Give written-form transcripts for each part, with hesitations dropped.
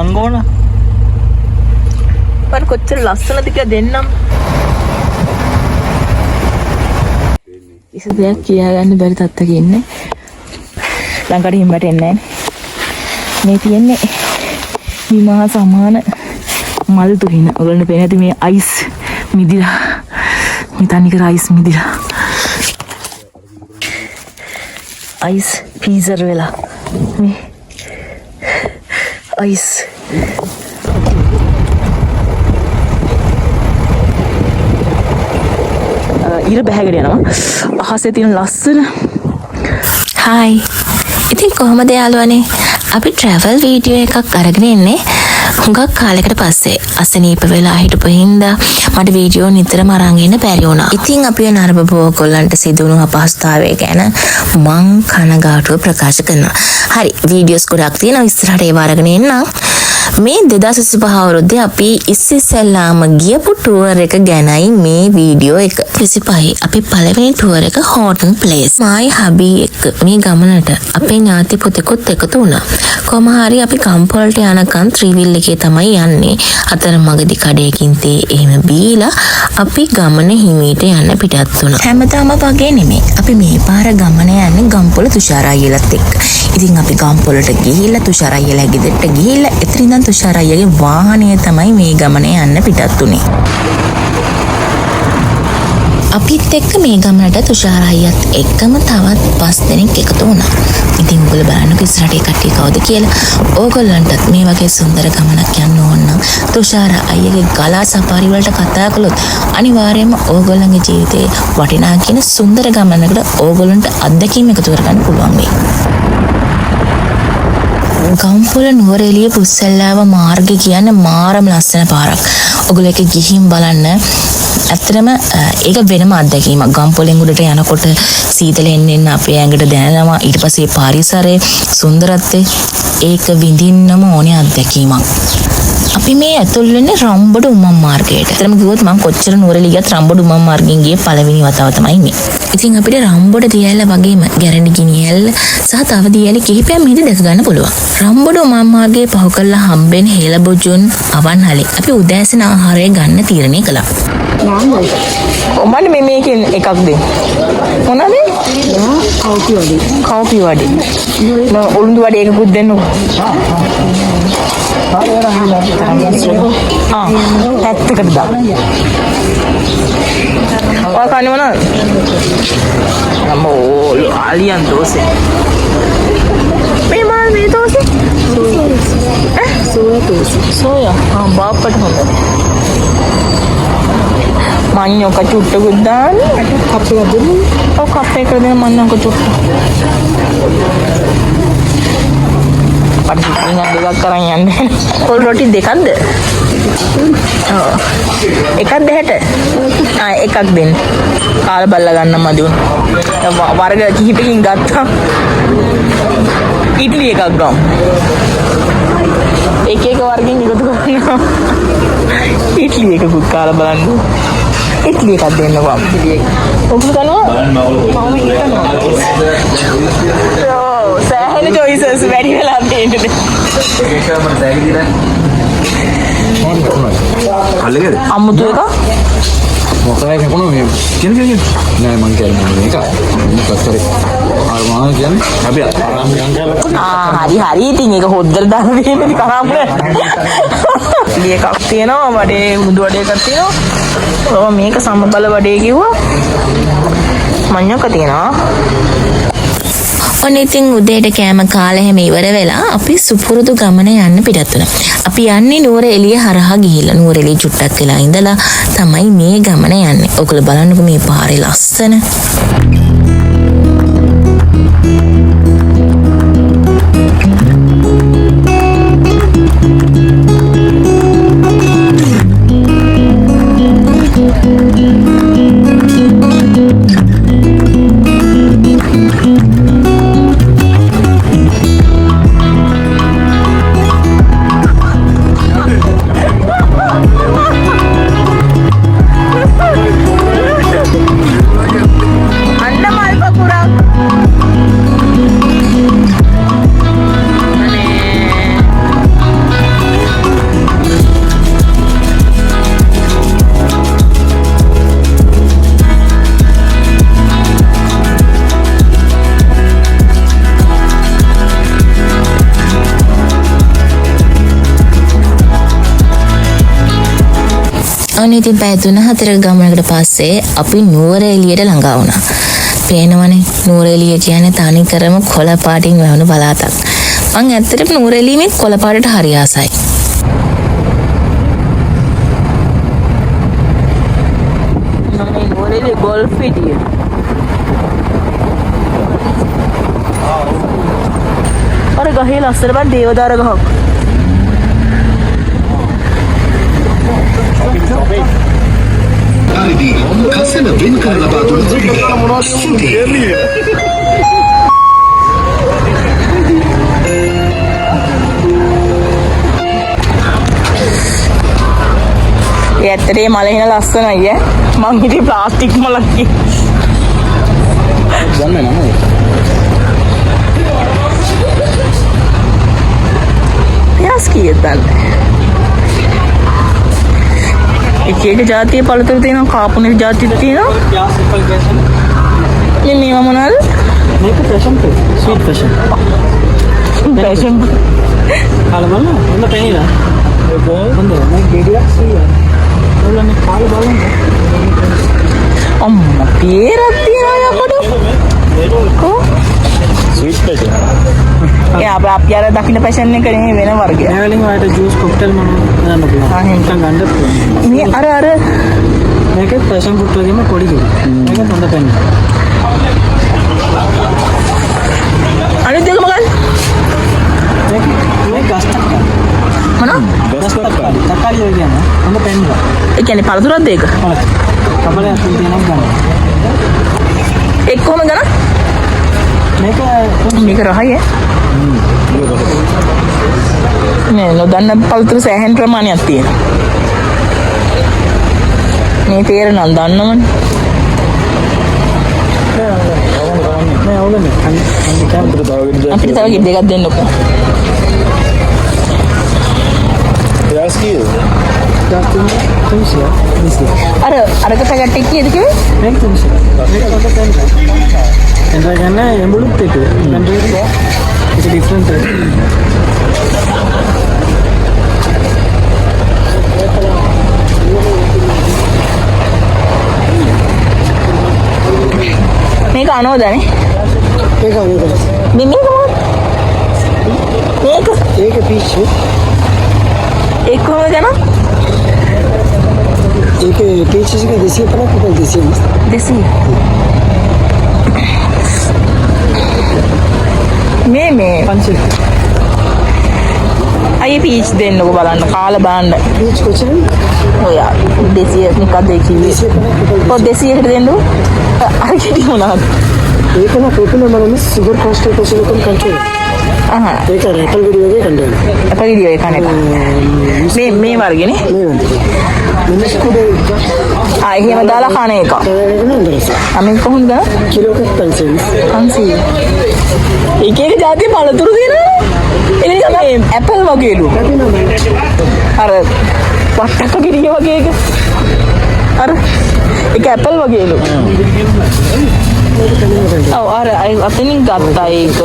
ගංගෝන पर කොච්චර ලස්සනද කියලා දෙන්නම්. කිසි දෙයක් කියාගන්න බැරි තත්ත්වයක ඉන්නේ. ළඟට හිම්මට එන්නේ නැහැ. මේ තියන්නේ හිමා සමාන මල් තුහින. ඔයගොල්ලෝ පේන ඇති මේ අයිස් මිදිලා. මේ තනිකර අයිස් මිදිලා. අයිස් ෆ්‍රීසර් වෙලා. මේ අයිස් ඉර බැහැගෙන යනවා. අහසේ තියෙන ලස්සන. හායි. ඉතින් කොහමද යාළුවනේ? අපි ට්‍රැවල් වීඩියෝ එකක් අරගෙන ඉන්නේ. හුඟක් කාලයකට පස්සේ අසනීප වෙලා හිටපු හින්දා මට වීඩියෝ නිතරම අරන් ඉන්න බැරි වුණා. ඉතින් අපි නරඹපු ඔයගොල්ලන්ට සිදුණු අපහසුතාවය ගැන මං කනගාටුව ප්‍රකාශ කරනවා. හරි, වීඩියෝස් ගොඩක් තියෙනවා. ඉස්සරහට ඒව අරගෙන එන්නම්. මේ 2025 අවුරුද්දේ අපි ඉස්සෙල්ලාම ගියපු ටුවර් එක ගැනයි මේ වීඩියෝ එක. 25 අපි පළවෙනි ටුවර් එක හෝටන් ප්ලේස්. මායි හබී එක්ක මේ ගමනට අපේ ඥාති පුතෙකුත් එකතු වුණා. කොහොම හරි අපි කම්පොල්ට යනකම් ත්‍රිවිල් එකේ තමයි යන්නේ. අතරමඟදී කඩේකින් තේ එහෙම බීලා අපි ගමන හිමීට යන්න පිටත් වුණා. හැමදාම වගේ නෙමෙයි. අපි මේ පාර ගමන යන්නේ ගම්පොළ තුෂාර අයියලත් එක්ක. ඉතින් අපි ගම්පොළට ගිහිල්ලා තුෂාර අයියලා ගෙදරට ගිහිල්ලා එතනින් තුෂාර අයියගේ වාහනය තමයි මේ ගමනේ යන්න පිටත් උනේ. අපිත් එක්ක මේ ගමනට තුෂාර අයියත් එක්කම තවත් 5 දෙනෙක් එකතු වුණා. ඉතින් ඔයගොල්ලෝ බලන්නකෝ ඉස්සරහට ඒ කට්ටිය කවුද කියලා. ඕගොල්ලන්ටත් මේ වගේ සුන්දර ගමනක් යන්න ඕන නම් තුෂාර අයියගේ ගලා සෆාරි වලට කතා කළොත් අනිවාර්යයෙන්ම ඕගොල්ලන්ගේ ජීවිතේ වටිනා කියන සුන්දර ගමනකට ඕගොල්ලන්ට අත්දැකීම් එකතු කරගන්න පුළුවන් වෙයි. ගම්පොළ නුවරඑළිය පුස්සල්ලාව මාර්ගය කියන්නේ මාරම ලස්සන පාරක්. ඔයගොල්ලෝ එක ගිහින් බලන්න. ඇත්තටම ඒක වෙනම අත්දැකීමක්. ගම්පොළෙන් උඩට යනකොට සීතල එන්න අපේ ඇඟට දැනෙනවා. ඊට පස්සේ පරිසරයේ සුන්දරත්වය ඒක විඳින්නම ඕනේ අත්දැකීමක්. අපි මේ ඇතුල් වෙන්නේ රම්බඩ උමම් මාර්ගයට. ඇත්තටම කිව්වොත් මම කොච්චර නුවරඑළිය ගියත් රම්බඩ උමම් මාර්ගයෙන් ගියේ පළවෙනි වතාව තමයි මේ. ඉතින් අපිට රම්බඩ දියැල වගේම ගැරඬි ගිනිඇල්ල සහ තව දියැලි කිහිපයක් මෙහෙදි දැක ගන්න පුළුවන්. රම්බඩ උමම් මාර්ගයේ පහු කරලා හම්බෙන හේලබොජුන් අවන්හලේ අපි උදෑසන ආහාරය ගන්න තීරණය කළා. ඔමන්න මේ මේකෙන් එකක් දෙන්න. මොනවද? කව්පි වඩේ. කව්පි වඩේ. උළුඳු වඩේ එකකුත් දෙන්නකෝ. පැත්තකට දාන්න. ඔය කන්නේ මොනවද? අම්මෝ ආලියන් දෝසේ. මේ දෝසේ? සෝයා දෝසේ. සෝයා. බාප්පට හොඳයි. මඤ්ඤොක චුට්ටකුත් දාන්න. කප් එකක් දෙන්න. ඔව් කප් එකකට දෙන්න මඤ්ඤොක චුට්ට. පරිසිතින් දෙකක් කරන් යන්නේ. පොල් රොටි දෙකක්ද? ඔව්. එකක් දෙහෙට. එකක් දෙන්න. කාලා බල්ලා ගන්න මදි වුණා. වර්ග කිහිපකින් ගත්තා. ඉඩ්ලි එකක් ගමු. එක වර්ගෙන් එකතු කරනවා. ඉඩ්ලි එකකුත් කාලා බලන්න. ඉඩ්ලි එකක් දෙන්නකෝ. ඔබ කනවා? සෑහෙන choices වැඩි වෙලා තියෙන්නේ. අමුතු එක මොකක්ද කොහොමද මේ කියන්නේ නෑ මං කියන්නේ මේක මොකක්ද අර මම කියන්නේ අපි හරි ඉතින් ඒක හොද්දට දාලා දෙන්නේ කරාමුල එකක් තියෙනවා වඩේ මුදු වඩේ එකක් තියෙනවා ඔව් මේක සමබල වඩේ කිව්වා මඤ්ඤොක තියෙනවා ඔන්න ඉතින් උදේට කෑම කාලා හැම ඉවර වෙලා අපි සුපුරුදු ගමන යන්න පිටත් වුණා. අපි යන්නේ නුවරඑළිය හරහා ගිහිල්ලා නුවරඑළිය චුට්ටක් වෙලා ඉඳලා තමයි මේ ගමන යන්නේ. ඔයගොල්ලෝ බලන්නකෝ මේ පාරේ ලස්සන. අනේ ඉතින් පැය 3-4 ගමනකට පස්සේ අපි නුවරඑළියට ළඟා වුණා. පේනවනේ නුවරඑළිය කියන්නේ තනි කරම කොළ පාටින් වැහුණු පළාතක්. මං ඇත්තටම නුවරඑළියේ කොළ පාටට හරි ආසයි. නුවරඑළිය ගෝල්ෆ් පිටිය. අර ගහේ ලස්සන බන් දේවදාර ගහක්. හරිදී කසන වෙන් කර ලබා දුන් ඇත්තටේ මල හින ලස්සනයි ඈ. මං හිතේ ප්ලාස්ටික් මලක් දන්නේ නැහැ. පියාස් කීයද දන්නේ. එක ජාතිය පළතුරු තියෙනවා, කාපුනේ ජාතියක් තියෙනවා. මේ මේවා මොනවාද? මේක passion fruit sweet passion passion කාල බලන්න හොඳ පැණිලා ඒක හොඳ මේ ගෙඩියක් සීයා ඔයාලා කාල බලන්න අම්මා පීරක් තියනවා යකඩ කො ස්වීට් පැෂන්. ඒ අපි අර දකින්න පැෂන් එක නෙමෙයි වෙන වර්ගයක්. මේ වලින් ඔයාලට ජූස් කොක්ටේල් මොනවද ගන්න පුළුවන් නිකන් ගන්න පුළුවන් මේ අර මේක පැෂන් ෆෘට් වගේම පොඩි ගෙඩි මේක හොඳ පැණි අනිත් එක මොකක්ද? මේ ගස් මොනවා? තක්කාලි වගේ යන හොඳ පැණිලා ඒ කියන්නේ පළතුරක්ද ඒක? කබලයක් තියෙනවා ගන්න ඒක කොහොම ගන්න? මේක මේක රහයි නේ නොදන්න පළතුරු සෑහෙන ප්‍රමාණයක් තියෙනවා. මේ තේර නම් දන්නවනේ. නෑ අවුලනේ අනිත් කැමරේ අපිට තව දෙකක් දෙන්නකෝ. යාස් කීයද? අරක පැකට් එක කීයද කිව්වේ? මේක තුන්සි මේක හොඳ පැණිලා එතන ගන්න එඹුලුත් එක පැණිලා ඒක ඩිෆරන්ට් මේක අනෝදනේ. ඒක අනුකම්ප මේක මොකක්ද? ඒක පීච් ඒක කොහොමද ගන්න? ඒක පීච් එක 250ක් විතර 200 මේ පන්සිල් අය පීච් දෙන්නකෝ බලන්න කාලා බලන්න. පීච් කොච්චරද? ඔය 200 නිකන් දෙකී. 250 ඔය 200කට දෙන්නු. අර කිව්ව මොනවද? ඒක න පොපුලර් මනම සුගර් කොන්සන්ට්‍රේෂන් එක කන්ට්‍රෝල් ඒක රැටල් විඩියෝ එකේ කන්ට්‍රෝල් අපේ වීඩියෝ එක කන එක. මේ වර්ගනේ. මේ වන්දේ මිනිස්කුඩේ එහෙම දාලා කන එක. අමෙන් කොහොමද? කිලෝ එකක් 500 එක ජාතිය පළතුරු තියෙනවා. ඒක තමයි ඇපල් වගේලු. අර වට්ටක ගිරිය වගේ එක. අර ඒක ඇපල් වගේලු. ඔව් අර අතනින් ගත්තා ඒක.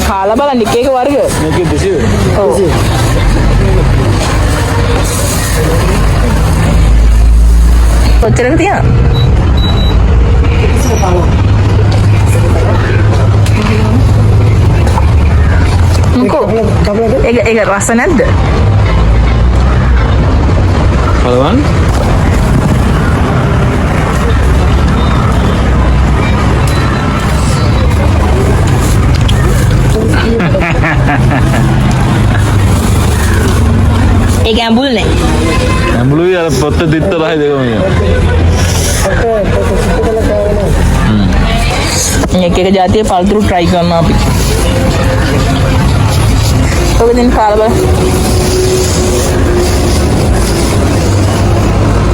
කාලා බලන්න එක වර්ග. මේකේ 200. ඔව්. කොච්චරද තියන? මොකෝ? ඒක රස නැද්ද? බලන්න. ඒක ඇඹුල් නේ. ඇඹුලුයි අර පොත්ත දිත්ත රහයි දෙකම එක ජාතිය පළතුරු try කරනවා අපි. ඔක දෙන්න කාලා බලන්න.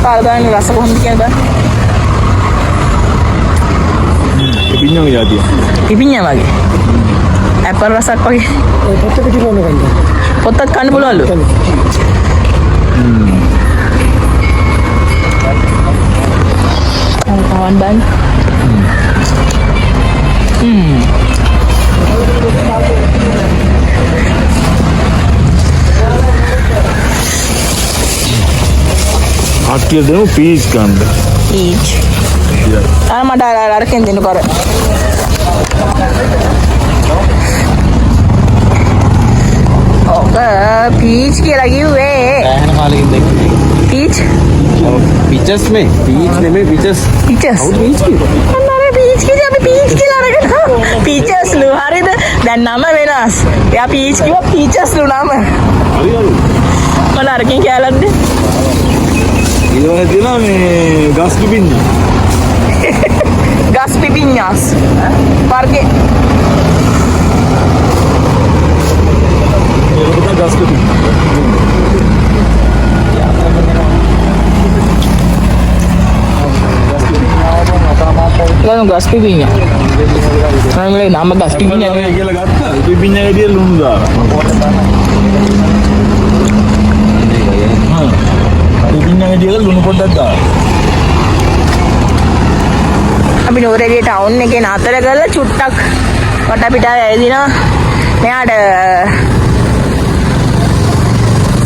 කාලා බලන්න රස කොහොමද කියලා බලන්න. පිපිඤ්ඤාගේ જાතිය. පිපිඤ්ඤා වගේ. ඇපල් රසක් වගේ. පොත්ත පිටිපොන්න ගන්න පොත්තක් කන්න පුළුවන්ලු. kawan ban. අට කියලා දෙමු පීස් ගන්න. පීච්. මට අරකින් දෙන්න කර. ඔක පීච් කියලා කිව්වේ. ඇහෙන කාලෙකින් දෙන්නේ. පීච්. පිචස් මේ පීච් නෙමෙයි පිචස්. පීචස්. පීච් කිව්වා. අන්න පීච් කියලා අපි පීච් කියලා අරගෙන. පීචස් ලු හරිද? දැන් නම වෙනස්. එයා පීච් කිව්වා පීචස් ලු නම. හරි හරි. මම අරකින් කියලාද? ඊළඟ දින මේ ගස් පිපින්න. Gas pipiñas. Parque. ඒක ගස් පිපින්න. Lalu gas pipiña. Namanya nama gas pipiña. කියලා ගත්තා. පිපින්න ඇවිදිය ලුණු දාලා. පිපින්න ඇවිදිය ලුණු පොඩ්ඩක් දාලා. අපි නෝරේලිය ටවුන් එකේ නතර කරලා චුට්ටක් වටපිටාව ඇවිදිනවා. මෙයාට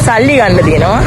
සල්ලි ගන්න තියෙනවා.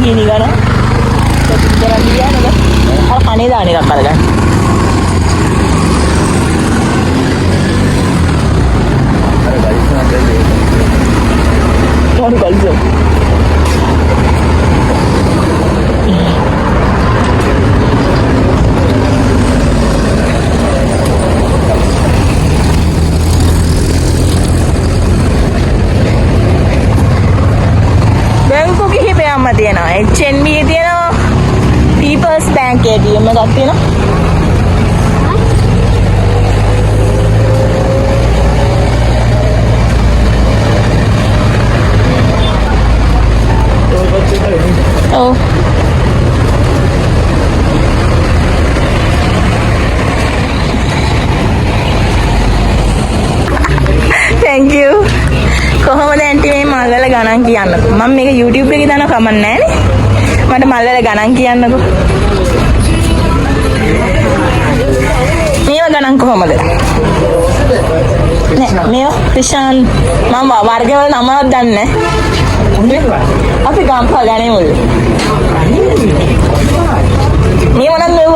gini kan jalan dia kan kalau aneh dah aneh kapal kan Baru kali tu. Bank ki hi pe amma diyena. HNB diyena. People's Bank ATM එකක් තියෙනවා. Oh. Thank you. කොහොමද ඇන්ටි මේ මල්වල ගණන් කියන්නකෝ. මම මේක YouTube එකේ දානවා කමක් නැහැ නේ. මට මල්වල ගණන් කියන්නකෝ. මේව ගණන් කොහොමද? නෑ මේව ප්‍රශාන් මම වර්ගවල නමවත් දන්නේ නැහැ. අපි ගම්පහ ගණේ මුල්. මේ මොනක්ද මේව?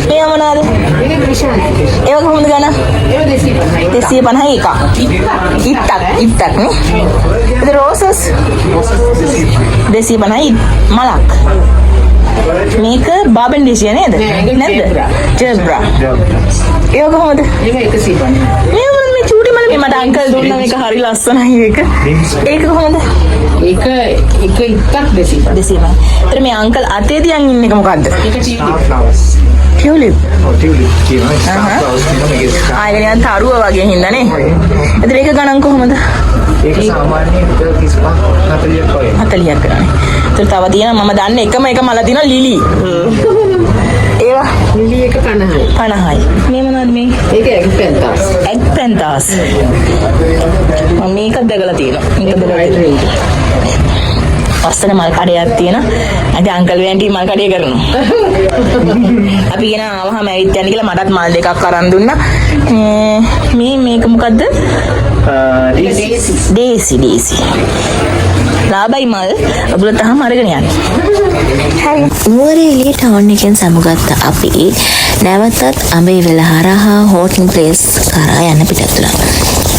මේ මොනවාද? ඒක ප්‍රශාන්. ඒක කොහොමද ගණන්? ඒක 250 එක. ඉත්තක් නේ. ඒ රෝසස් 250 මලක්. මේක බාබෙන්ඩිසිය නේද? නැද්ද? ජෙබ්‍රා. ඒක කොහොමද? ඒක 150. මේ චූටි මල මේ මට අංකල් දුන්නා මේක හරි ලස්සනයි ඒක. ඒක කොහොමද? ඒක ඉත්තක් 250. ඒතර මේ අංකල් අතේ තියන් ඉන්න එක මොකද්ද? ඒක ටියුලිප්. ටියුලිප් කියනවා. ආයෙත් තරුව වගේ හින්දානේ. ඒතර ඒක ගණන් කොහොමද? ඒක සාමාන්‍යයෙන් 35 40ක් වගේ. 40ක් කරන්නේ. ඒතර තව තියෙනවා මම දන්නේ එකම එක මල තියෙනවා ලිලි. ඒවා ලිලි එක 50යි. 50යි. මේ මොනවද මේ? ඒක එග්පෙන්තාස්. එග්පෙන්තාස්. මම මේක දැකලා තියෙනවා. මේක දැකලා අස්සන මල් කඩයක් තියෙනවා. අද අංකල් වැන්ටි මල් කඩේ කරනවා. අපි කියන ආවහම ඇවිත් යන්න කියලා මටත් මල් දෙකක් අරන් දුන්නා. මේක මොකද්ද? දේසි. ලාබයි මල් ඔබල තහම අරගෙන යන්න. හරි. නුවරඑළිය ටවුන් එකෙන් සමුගත්ත අපි නැවතත් අඹේවැල හරහා හෝටින් ප්ලේස් කරා යන්න පිටත් වුණා.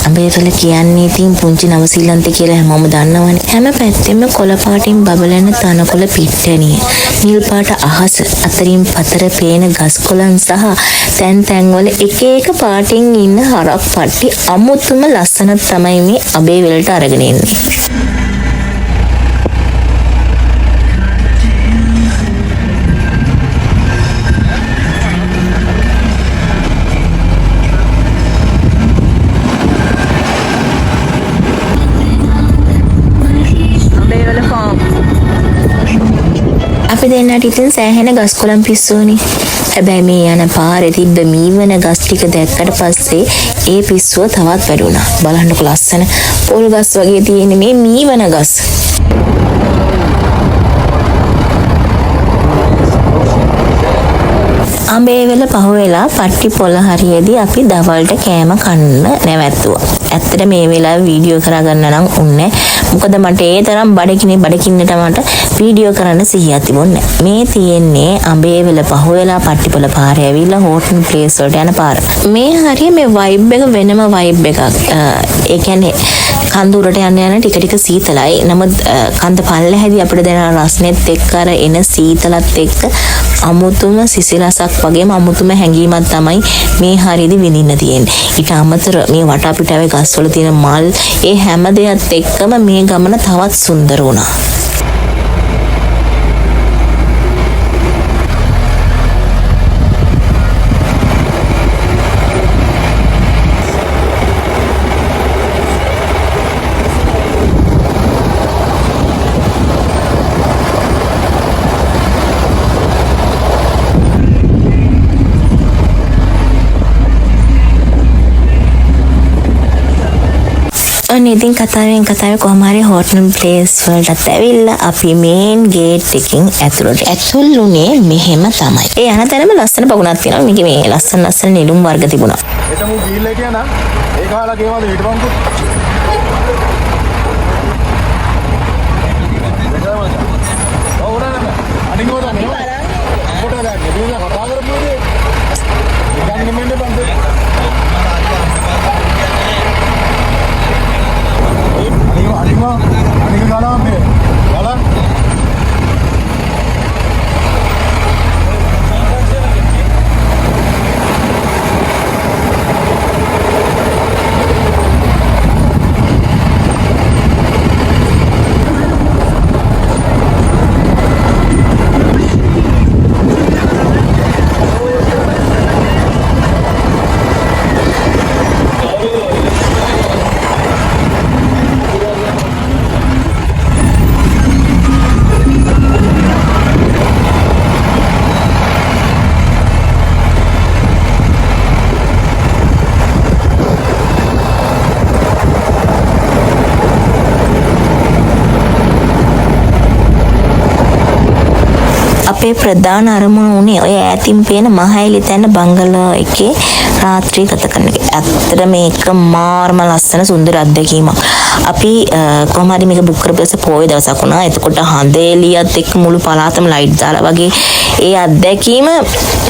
අඹේවැල කියන්නේ ඉතින් පුංචි නවසීලන්තේ කියලා හැමෝම දන්නවනේ. හැම පැත්තෙම කොළ පාටින් බබලන තනකොළ පිට්ටනිය. නිල් පාට අහස අතරින් පතර පේන ගස් කොළන් සහ තැන් තැන්වල එක එක පාටින් ඉන්න හරක් පට්ටි අමුතුම ලස්සන තමයි මේ අඹේවැලට අරගෙන ඉන්නේ. අපි දෙන්නට ඉතින් සෑහෙන ගස් කොළන් පිස්සුවනේ. හැබැයි මේ යන පාරේ තිබ්බ මීවන ගස් ටික දැක්කට පස්සේ ඒ පිස්සුව තවත් වැඩුණා. බලන්නකො ලස්සන පොල් ගස් වගේ තියෙන මේ මීවන ගස්. අඹේවල පහුවෙලා පට්ටි පොළ හරියේදී අපි දවල්ට කෑම කන්න නැවැත්තුවා. ඇත්තට මේ වෙලාවේ වීඩියෝ කරගන්න නම් උන්නේ. මොකද මට ඒ තරම් බඩකින්නට මට වීඩියෝ කරන්න සිහියක් තිබුණේ නැහැ. මේ තියෙන්නේ අඹේවල පහුවෙලා පට්ටි පොළ පාරේ ඇවිල්ලා හෝටල් ප්ලේස් වලට යන පාර. මේ හරිය මේ වයිබ් එක වෙනම වයිබ් එකක්. ඒ කියන්නේ කන්දුරට යන ටික සීතලයි. නමුත් කන්ද පල්ලෙහැදී අපිට දැනෙන රස්නෙත් එක්ක අර එන සීතලත් එක්ක අමුතුම සිසිලසක් වගේම අමුතුම හැඟීමක් තමයි මේ හරියදී විඳින්න තියෙන්නේ. ඊට අමතර මේ වටාපිටාවේ ගස්වල තියෙන මල් ඒ හැම දෙයත් එක්කම මේ ගමන තවත් සුන්දර වුණා. ඉතින් කතාවෙන් කොහොම හරි හෝටල් ප්ලේස් වලටත් ඇවිල්ලා අපි මේන් ගේට් එකකින් ඇතුල් වුණේ මෙහෙම තමයි. ඒ යන තැනම ලස්සන පගුණක් තියෙනවා. මේකේ මේ ලස්සන නෙළුම් වර්ග තිබුණා. එතම ගිහිල්ලා හිටියා නම් ඒ කාලා ගේවද හිටපන්කෝ. අපේ ප්‍රධාන අරමුණ උනේ ඔය ඈතින් පේන මහයිලි තැන්න බංගලෝ එකේ රාත්‍රී ගත කරන එක. ඇත්තට මේක මාර්ම ලස්සන සුන්දර අත්දැකීමක්. අපි කොහොම හරි මේක බුක් කරපු දවසේ පොයේ දවසක් වුණා. එතකොට හඳ එළියත් එක්ක මුළු පළාතම ලයිට් දාලා වගේ ඒ අත්දැකීම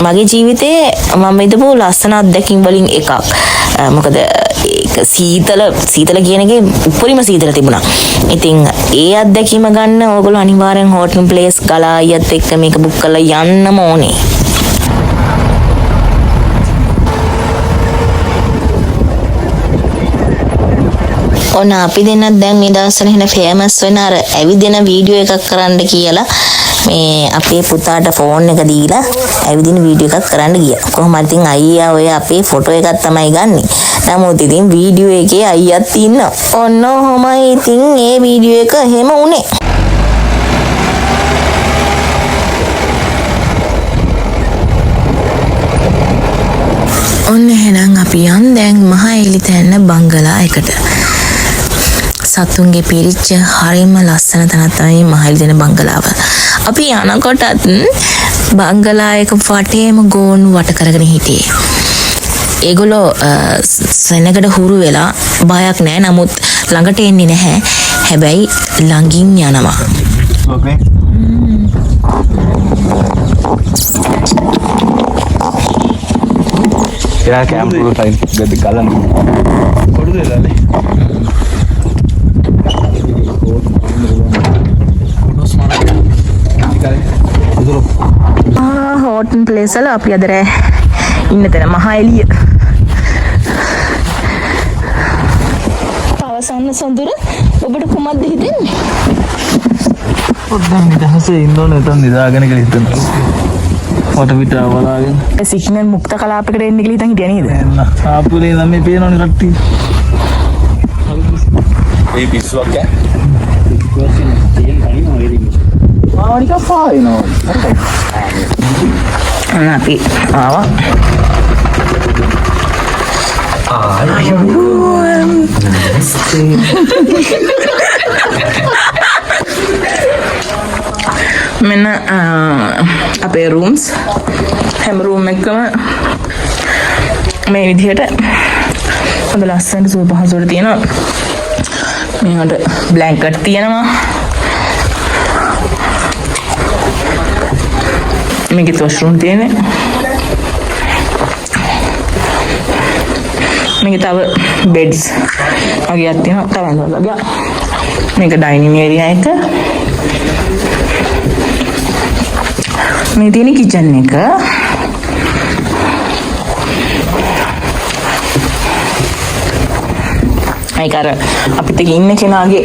මගේ ජීවිතේ මම ඉදපු ලස්සන අත්දැකීම් වලින් එකක්. මොකද සීතල කියන එකේ උපරිම සීතල තිබුණා. ඉතින් ඒ අත්දැකීම ගන්න ඕගොල්ලෝ අනිවාර්යෙන් හෝටල් ප්ලේස් ගලා අයියත් එක්ක මේක බුක් කරලා යන්නම ඕනේ. ඔන්න අපි දෙන්නත් දැන් මේ දවස්වල එන ෆේමස් වෙන අර ඇවිදින වීඩියෝ එකක් කරන්න කියලා මේ අපේ පුතාට ෆෝන් එක දීලා ඇවිදින වීඩියෝ එකක් කරන්න ගියා. කොහොමද ඉතින් අයියා ඔය අපේ ෆොටෝ එකක් තමයි ගන්නෙ. නමුත් ඉතින් වීඩියෝ එකේ අයියත් ඉන්නවා. ඔන්න ඔහොමයි ඉතින් මේ වීඩියෝ එක එහෙම උනේ. ඔන්න එහෙනම් අපි යන් දැන් මහඑලි තැන්න බංගලා එකට. සතුන්ගේ පිරිච්ච හරිම ලස්සන තැනක් තමයි මහඑලි තැන්න බංගලාව. අපි යනකොටත් බංගලා එක වටේම ගෝණු වට කරගෙන හිටියේ. ඒගොල්ලෝ සෙනගට හුරු වෙලා බයක් නැහැ. නමුත් ළඟට එන්නේ නැහැ. හැබැයි ළඟින් යනවා. Okay. Ya camp dulu time gede kalan. Kodu delale. Hotel place වල අපි අද ඉන්න තැන මහඑලිය. අවසන් සොඳුර ඔබට කුමක්ද හිතෙන්නේ? පොඩ්ඩක් නිදහසේ ඉන්න ඕනේ නැත්නම් නිදාගෙන කියලා හිතනවා. වට පිට වලාගෙන. සිග්නල් මුක්ත කලාපයකට එන්න කියලා හිතන් හිටියා නේද? එන්න. ආපුලේ ළමයි පේනවනේ කට්ටිය. ඒ පිස්සුවක් ඈ. තියෙන කලින් ඔය ඉන්නේ. නිකන් පාවෙනවා. අපි ආවා. මෙන්න අපේ රූම්ස් හැම රූම් එකම මේ විදිහට හොඳ ලස්සනට සුව පහසුවට තියෙනවා. මේකට බ්ලැන්කට් තියෙනවා. මේකේ වොෂ්රූම් තියෙන්නේ. මේක තව බෙඩ්ස් වගේක් තියෙනවා. තව ඇඳවල වගේ. මේක ඩයිනින් ඒරියා එක. මේ තියෙන කිචන් එක. ඒක අර අපිට ඉන්න කෙනාගේ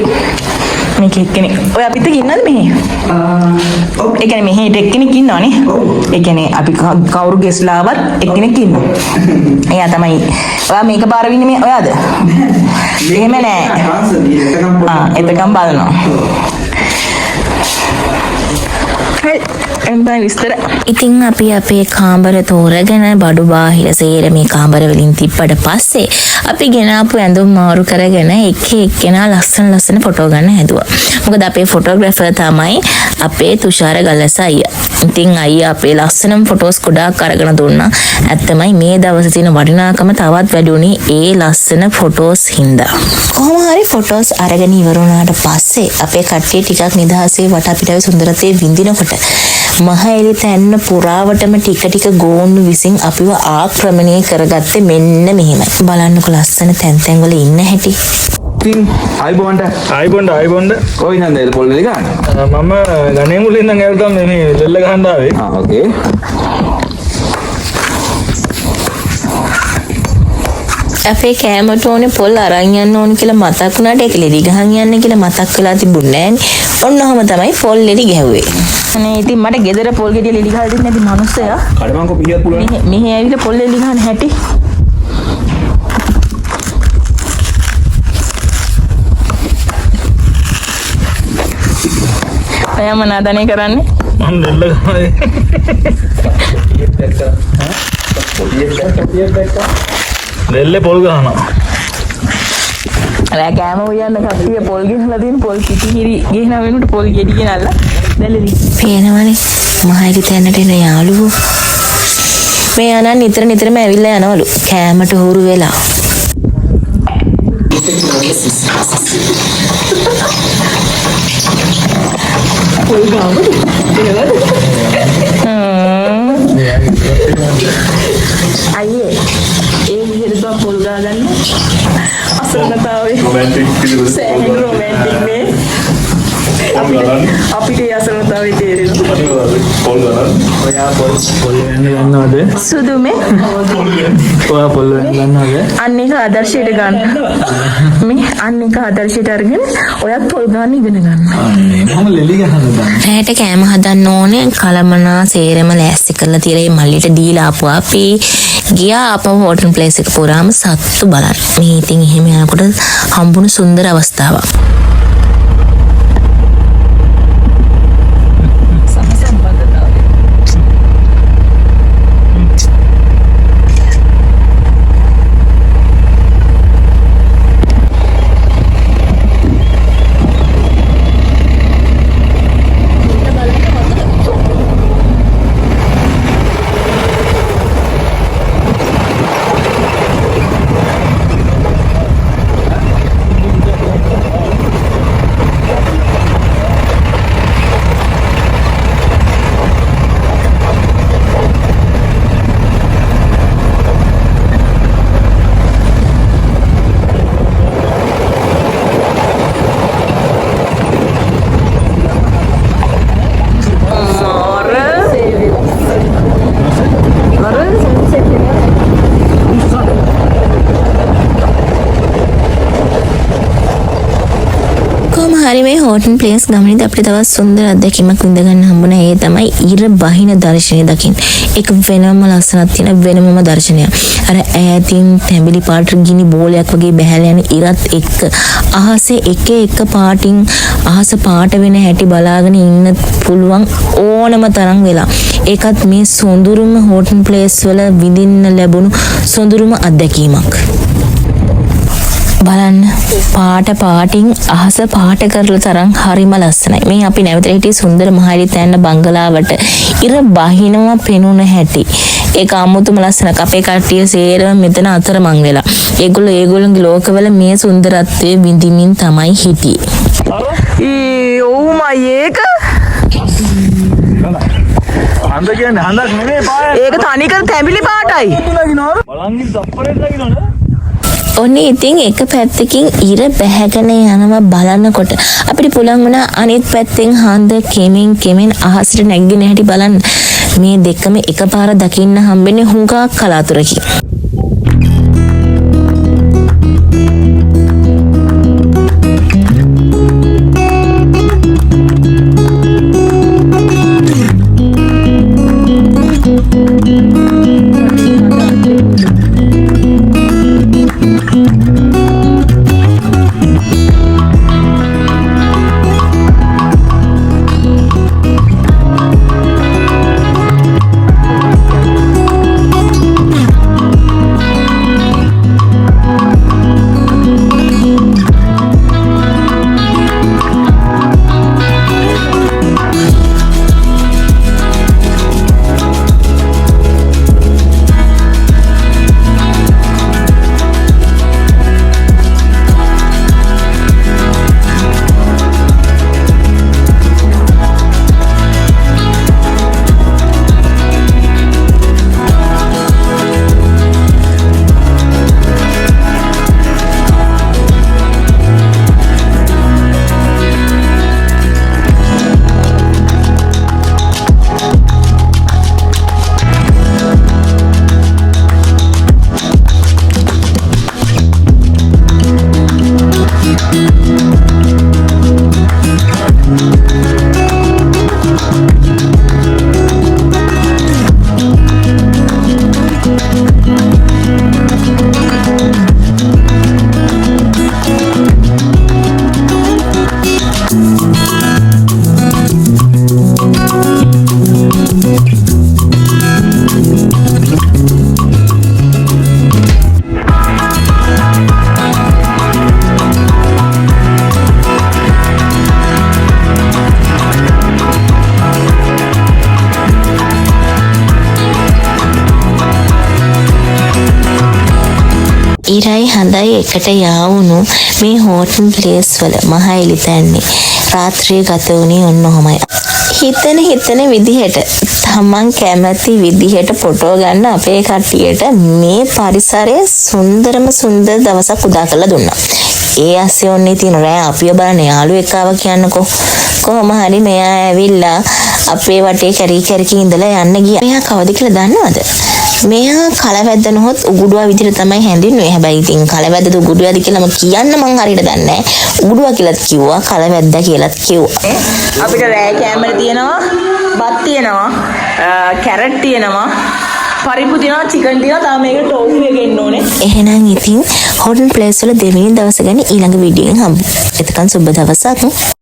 මේක එක්කෙනෙක්. ඔය අපිට ඉන්නද මෙහි? ඔව්. ඒ කියන්නේ මෙහි එක්කෙනෙක් ඉන්නවනේ. ඔව්. ඒ කියන්නේ අපි කවුරු ගෙස්ලාවත් එක්කෙනෙක් ඉන්නවා. එයා තමයි. ඔයා මේක පාර වින්නේ මේ ඔයාද? එහෙම නෑ. එතකම් බලනවා. විස්තර. ඉතින් අපි අපේ කාමර තෝරගෙන බඩු බාහිර සේර මේ කාමර වලින් තිබ්බට පස්සේ අපි ගෙනාපු ඇඳුම් මාරු කරගෙන එක්කෙනා ලස්සන ෆොටෝ ගන්න හැදුවා. මොකද අපේ ෆොටෝග්‍රැෆර් තමයි අපේ තුෂාර ගල්ලස අයියා. ඉතින් අයියා අපේ ලස්සනම ෆොටෝස් ගොඩාක් අරගෙන දුන්නා. ඇත්තමයි මේ දවසේ තියෙන වටිනාකම තවත් වැඩි උනේ ඒ ලස්සන ෆොටෝස් හින්දා. කොහොම හරි ෆොටෝස් අරගෙන ඉවර වුණාට පස්සේ අපේ කට්ටිය ටිකක් නිදහසේ වටපිටාවේ සුන්දරත්වයේ විඳිනකොට මහ එළි තැන්න පුරාවටම ටික ගෝන්නු විසින් අපිව ආක්‍රමණය කරගත්තේ මෙන්න මෙහෙමයි. බලන්නකො ලස්සන තැන් වල ඉන්න හැටි. ඉතින් ආයිබොන්ඩ කොයි නන්ද පොල් දෙක ගන්න? මම ගණේ මුලින් ඉඳන් ඇවිල්ලා මේ ලෙල්ල ගහන්න ආවේ. ඕකේ. අපේ කෑමට ඕනේ පොල් අරන් යන්න ඕනේ කියලා මතක් වුණාට ඒක ලෙඩි ගහන් යන්න කියලා මතක් වෙලා තිබුණේ නෑනේ. ඔන්නෝම තමයි පොල් ලෙඩි ගැහුවේ. අනේ ඉතින් මට ගෙදර පොල් ගෙඩිය ලෙඩි ගහලා දෙන්නේ නැති මිනිස්සයා. කඩමංකො පිහියක් පුළුවන්. මෙහෙ ඇවිල්ලා පොල් ලෙඩි ගහන හැටි. අය මොනවාදනේ කරන්නේ? මම ලෙල්ල ගහන්නේ. ලෙල්ලේ පොල් ගහනවා. අර කෑම උයන්න කට්ටිය පොල් ගහලා තියෙන පොල් කිටිහිරි ගහන වෙනුවට පොල් ගෙඩි ගෙනල්ලා දැල්ලේ. පේනවනේ මහයිලි තැනට එන යාළුවෝ. මේ අනන් නිතරම ඇවිල්ලා යනවලු කෑමට හුරු වෙලා. පොල් ගාමද? අයියේ ඒ විදිහට පොල් ගාගන්න අසරණතාවයේ රොමැන්ටික් නේ අපිට අසරණතාවයේ තේරෙනවා පොල් ගන්න. ඔයා පොල් ගන්නවද? සුදුමේ ඔයා පොල් ගන්නවද? අන්නේක ආදර්ශයට ගන්න. මේ අන්නේක ආදර්ශයට අරගෙන ඔයත් පොල් ගන්න ඉගෙන ගන්න. මම ලෙලි ගහන්න බෑ. රැයට කෑම හදන්න ඕනේ කලමනා සේරම ලෑස්ති කරලා තියලා මේ මල්ලිට දීලා ආපුවා අපි ගියා අපව වෝටර් ප්ලේස් එක පුරාම සත්තු බලන්න. මේ ඉතින් එහෙම යනකොට හම්බුණු සුන්දර අවස්ථාවක්. හරි මේ හෝටන් ප්ලේස් ගමනේදී අපිට තවත් සුන්දර අත්දැකීමක් විඳ ගන්න හම්බුණා. ඒ තමයි ඉර බහින දර්ශනය දකින්න. ඒක වෙනම ලස්සනක් තියෙන වෙනමම දර්ශනයක්. අර ඈතින් තැඹිලි පාට ගිනි බෝලයක් වගේ බැහැලා යන ඉරත් එක්ක අහසේ එක පාටින් අහස පාට වෙන හැටි බලාගෙන ඉන්න පුළුවන් ඕනම තරම් වෙලා. ඒකත් මේ සොඳුරුම හෝටන් ප්ලේස් වල විඳින්න ලැබුණු සොඳුරුම අත්දැකීමක්. බලන්න පාටින් අහස පාට කරලා තරම් හරිම ලස්සනයි. මේ අපි නැවතලා හිටියේ සුන්දර මහලි තැන්න බංගලාවට ඉර බහිනවා පෙනුන හැටි. ඒක අමුතුම ලස්සනක්. අපේ කට්ටිය සේරම මෙතන අතරමං වෙලා. ඒගොල්ලෝගේ ලෝකවල මේ සුන්දරත්වයේ විඳින්මින් තමයි හිටියේ. ඕ මයේක හන්ද කියන්නේ හන්දක් නෙමෙයි පාය. ඒක තනිකර තැඹිලි පාටයි. බලංගි දප්පරේට ලගිනවනේ. ඔන්නේ ඉතින් එක පැත්තකින් ඉර බැහැගෙන යනවා බලනකොට අපිට පුළුවන් වුණා අනිත් පැත්තෙන් හන්ද කෙමෙන් අහසට නැගගෙන හැටි බලන්න. මේ දෙකම එකපාර දකින්න හම්බෙන්නේ හුඟක් කලාතුරකින්. ඉරයි හඳයි එකට යාවුණු මේ හෝටන් ප්ලේස් වල මහයිලි තැන්නේ රාත්‍රියේ ගත වුණේ ඔන්නෝමයි. හිතන විදිහට තමන් කැමති විදිහට ෆොටෝ ගන්න අපේ කට්ටියට මේ පරිසරයේ සුන්දර දවසක් උදා කරලා දුන්නා. ඒ ASCII ඔන්නේ තියෙන රෑ අපිව බලන යාළුවෙක් ආවා කියන්නකෝ. කොහොම හරි මෙයා ඇවිල්ලා අපේ වටේ කැරකි ඉඳලා යන්න ගියා. මෙයා කවද කියලා දන්නවද? මෙයා කලවැද්ද නොහොත් උගුඩුවා විදිහට තමයි හැඳින්වෙන්නේ. හැබැයි ඉතින් කලවැද්දද උගුඩුවාද කියලා මම කියන්න මං හරියට දන්නේ නැහැ. උගුඩුවා කියලාත් කිව්වා, කලවැද්දා කියලාත් කිව්වා. අපිට රෑ කැමර තියෙනවා, බත් තියෙනවා, කැරට් තියෙනවා, පරිප්පු තියෙනවා, චිකන් තියෙනවා. තාම මේකට ටෝෆු එක එන්න ඕනේ. එහෙනම් ඉතින් හෝටල් ප්ලේස් වල දෙවෙනි දවස ගැන ඊළඟ වීඩියෝ එකෙන් හම්බ. එතකන් සුබ දවසක්.